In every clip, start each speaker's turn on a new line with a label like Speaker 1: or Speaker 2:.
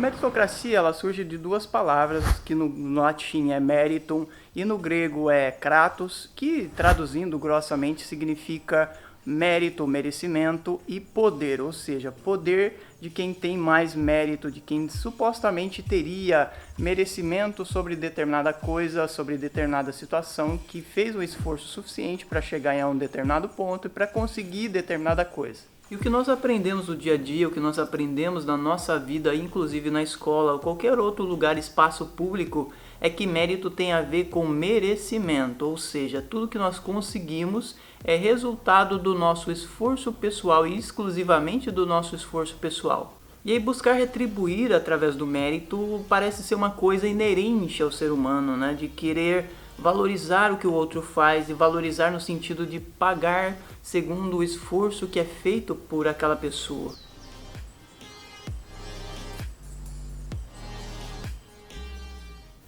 Speaker 1: A meritocracia ela surge de duas palavras que no latim é meritum e no grego é kratos, que traduzindo grossamente significa mérito, merecimento e poder, ou seja, poder de quem tem mais mérito, de quem supostamente teria merecimento sobre determinada coisa, sobre determinada situação, que fez um esforço suficiente para chegar em um determinado ponto e para conseguir determinada coisa. E o que nós aprendemos no dia a dia, o que nós aprendemos na nossa vida, inclusive na escola ou qualquer outro lugar, espaço público, é que mérito tem a ver com merecimento, ou seja, tudo que nós conseguimos é resultado do nosso esforço pessoal e exclusivamente do nosso esforço pessoal. E aí buscar retribuir através do mérito parece ser uma coisa inerente ao ser humano, né? De querer valorizar o que o outro faz e valorizar no sentido de pagar segundo o esforço que é feito por aquela pessoa.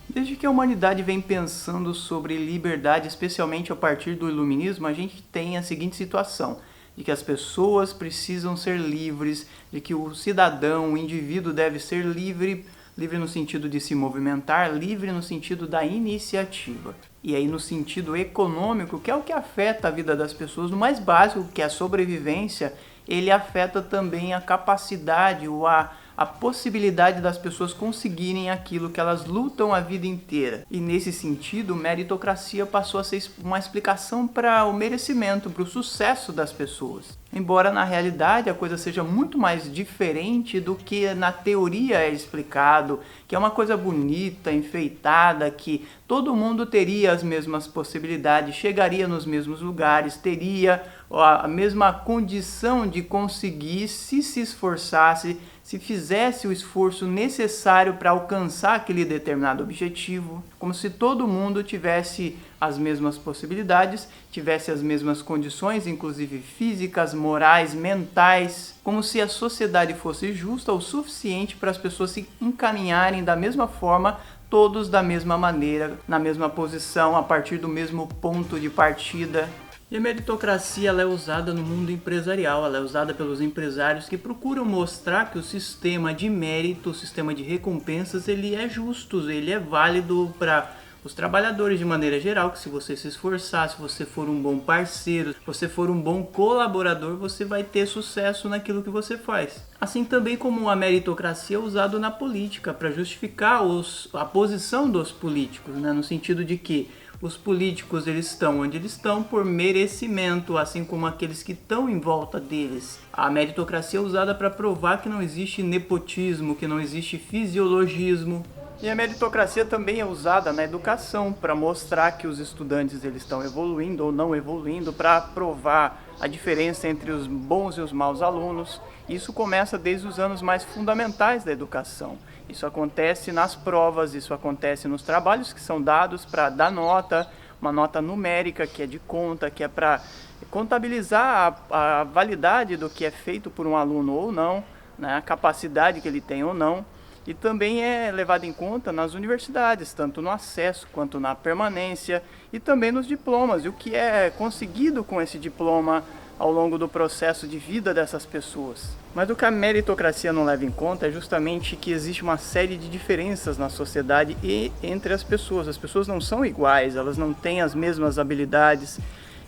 Speaker 1: Desde que a humanidade vem pensando sobre liberdade, especialmente a partir do iluminismo, a gente tem a seguinte situação, de que as pessoas precisam ser livres, de que o cidadão, o indivíduo deve ser livre, livre no sentido de se movimentar, livre no sentido da iniciativa. E aí no sentido econômico, que é o que afeta a vida das pessoas, no mais básico, que é a sobrevivência, ele afeta também a capacidade ou a possibilidade das pessoas conseguirem aquilo que elas lutam a vida inteira. E nesse sentido, meritocracia passou a ser uma explicação para o merecimento, para o sucesso das pessoas. Embora na realidade a coisa seja muito mais diferente do que na teoria é explicado, que é uma coisa bonita, enfeitada, que todo mundo teria as mesmas possibilidades, chegaria nos mesmos lugares, teria a mesma condição de conseguir se esforçasse, se fizesse o esforço necessário para alcançar aquele determinado objetivo, como se todo mundo tivesse as mesmas possibilidades, tivesse as mesmas condições, inclusive físicas, morais, mentais, como se a sociedade fosse justa o suficiente para as pessoas se encaminharem da mesma forma, todos da mesma maneira, na mesma posição, a partir do mesmo ponto de partida. E a meritocracia ela é usada no mundo empresarial, ela é usada pelos empresários que procuram mostrar que o sistema de mérito, o sistema de recompensas, ele é justo, ele é válido para os trabalhadores de maneira geral, que se você se esforçar, se você for um bom parceiro, se você for um bom colaborador, você vai ter sucesso naquilo que você faz. Assim também como a meritocracia é usada na política, para justificar a posição dos políticos, né? No sentido de que os políticos eles estão onde eles estão por merecimento, assim como aqueles que estão em volta deles. A meritocracia é usada para provar que não existe nepotismo, que não existe fisiologismo. E a meritocracia também é usada na educação para mostrar que os estudantes eles estão evoluindo ou não evoluindo, para provar a diferença entre os bons e os maus alunos. Isso começa desde os anos mais fundamentais da educação. Isso acontece nas provas, isso acontece nos trabalhos que são dados para dar nota, uma nota numérica que é de conta, que é para contabilizar a validade do que é feito por um aluno ou não, né, a capacidade que ele tem ou não. E também é levado em conta nas universidades, tanto no acesso quanto na permanência e também nos diplomas, e o que é conseguido com esse diploma ao longo do processo de vida dessas pessoas. Mas o que a meritocracia não leva em conta é justamente que existe uma série de diferenças na sociedade e entre as pessoas. As pessoas não são iguais, elas não têm as mesmas habilidades.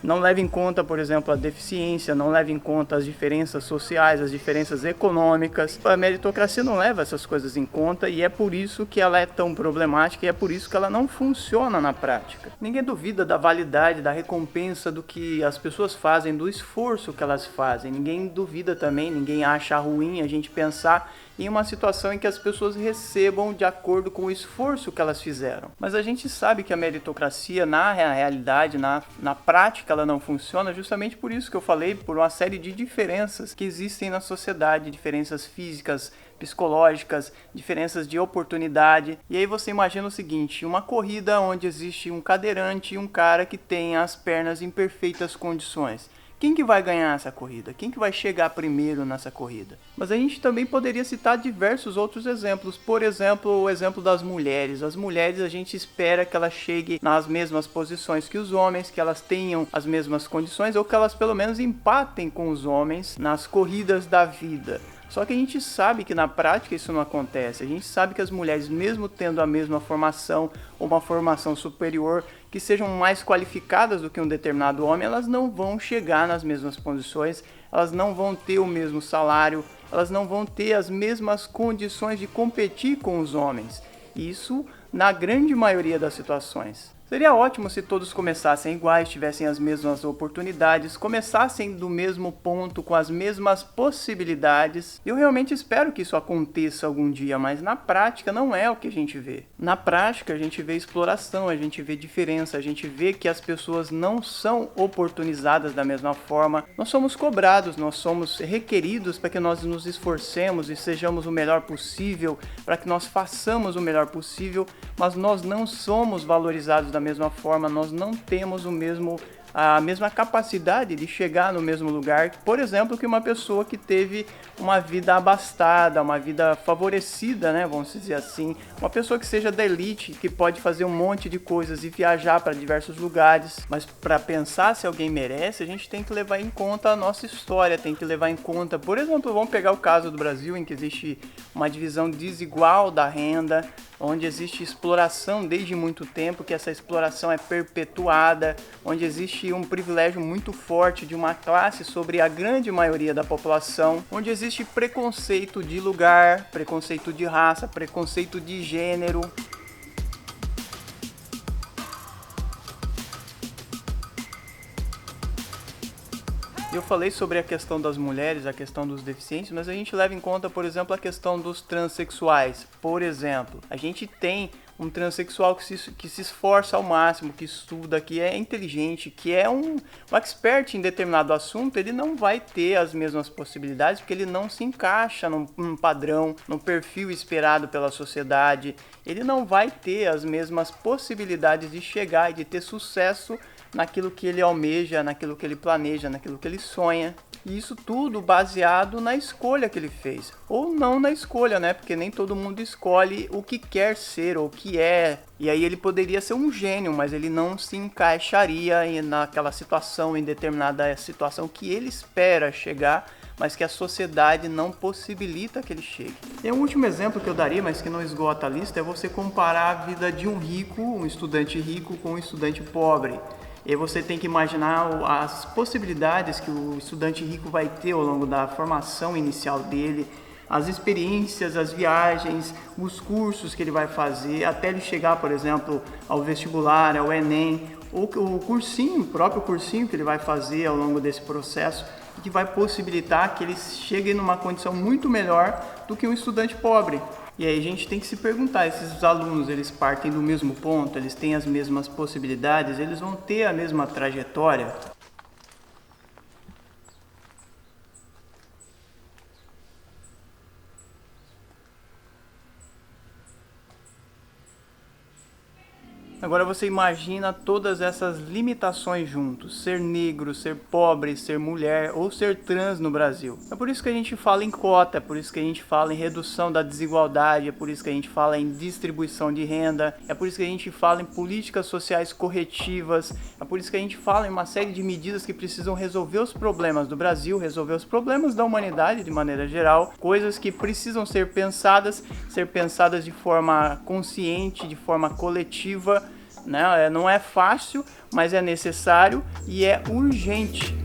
Speaker 1: Não leva em conta, por exemplo, a deficiência, não leva em conta as diferenças sociais, as diferenças econômicas. A meritocracia não leva essas coisas em conta e é por isso que ela é tão problemática e é por isso que ela não funciona na prática. Ninguém duvida da validade, da recompensa do que as pessoas fazem, do esforço que elas fazem. Ninguém duvida também, ninguém acha ruim a gente pensar em uma situação em que as pessoas recebam de acordo com o esforço que elas fizeram. Mas a gente sabe que a meritocracia, na realidade, na prática, ela não funciona justamente por isso que eu falei, por uma série de diferenças que existem na sociedade, diferenças físicas, psicológicas, diferenças de oportunidade. E aí você imagina o seguinte, uma corrida onde existe um cadeirante e um cara que tem as pernas em perfeitas condições. Quem que vai ganhar essa corrida? Quem que vai chegar primeiro nessa corrida? Mas a gente também poderia citar diversos outros exemplos. Por exemplo, o exemplo das mulheres. As mulheres a gente espera que elas cheguem nas mesmas posições que os homens, que elas tenham as mesmas condições ou que elas pelo menos empatem com os homens nas corridas da vida. Só que a gente sabe que na prática isso não acontece. A gente sabe que as mulheres, mesmo tendo a mesma formação ou uma formação superior, que sejam mais qualificadas do que um determinado homem, elas não vão chegar nas mesmas condições, elas não vão ter o mesmo salário, elas não vão ter as mesmas condições de competir com os homens. Isso na grande maioria das situações. Seria ótimo se todos começassem iguais, tivessem as mesmas oportunidades, começassem do mesmo ponto, com as mesmas possibilidades. Eu realmente espero que isso aconteça algum dia, mas na prática não é o que a gente vê. Na prática a gente vê exploração, a gente vê diferença, a gente vê que as pessoas não são oportunizadas da mesma forma. Nós somos cobrados, nós somos requeridos para que nós nos esforcemos e sejamos o melhor possível, para que nós façamos o melhor possível, mas nós não somos valorizados da mesma forma, nós não temos a mesma capacidade de chegar no mesmo lugar, por exemplo, que uma pessoa que teve uma vida abastada, uma vida favorecida, né, vamos dizer assim, uma pessoa que seja da elite, que pode fazer um monte de coisas e viajar para diversos lugares, mas para pensar se alguém merece, a gente tem que levar em conta a nossa história, tem que levar em conta, por exemplo, vamos pegar o caso do Brasil, em que existe uma divisão desigual da renda, onde existe exploração desde muito tempo, que essa exploração é perpetuada, onde existe um privilégio muito forte de uma classe sobre a grande maioria da população, onde existe preconceito de lugar, preconceito de raça, preconceito de gênero. Eu falei sobre a questão das mulheres, a questão dos deficientes, mas a gente leva em conta, por exemplo, a questão dos transexuais. Por exemplo, a gente tem um transexual que se esforça ao máximo, que estuda, que é inteligente, que é um expert em determinado assunto, ele não vai ter as mesmas possibilidades porque ele não se encaixa num padrão, num perfil esperado pela sociedade. Ele não vai ter as mesmas possibilidades de chegar e de ter sucesso naquilo que ele almeja, naquilo que ele planeja, naquilo que ele sonha. E isso tudo baseado na escolha que ele fez. Ou não na escolha, né? Porque nem todo mundo escolhe o que quer ser ou o que é. E aí ele poderia ser um gênio, mas ele não se encaixaria naquela situação, em determinada situação que ele espera chegar, mas que a sociedade não possibilita que ele chegue. E um último exemplo que eu daria, mas que não esgota a lista, é você comparar a vida de um rico, um estudante rico, com um estudante pobre. E aí você tem que imaginar as possibilidades que o estudante rico vai ter ao longo da formação inicial dele, as experiências, as viagens, os cursos que ele vai fazer, até ele chegar, por exemplo, ao vestibular, ao Enem, ou o cursinho, o próprio cursinho que ele vai fazer ao longo desse processo, que vai possibilitar que ele chegue numa condição muito melhor do que um estudante pobre. E aí a gente tem que se perguntar, esses alunos, eles partem do mesmo ponto, eles têm as mesmas possibilidades, eles vão ter a mesma trajetória? Agora você imagina todas essas limitações juntos, ser negro, ser pobre, ser mulher ou ser trans no Brasil. É por isso que a gente fala em cota, é por isso que a gente fala em redução da desigualdade, é por isso que a gente fala em distribuição de renda, é por isso que a gente fala em políticas sociais corretivas, é por isso que a gente fala em uma série de medidas que precisam resolver os problemas do Brasil, resolver os problemas da humanidade de maneira geral, coisas que precisam ser pensadas de forma consciente, de forma coletiva, né? Não é fácil, mas é necessário e é urgente.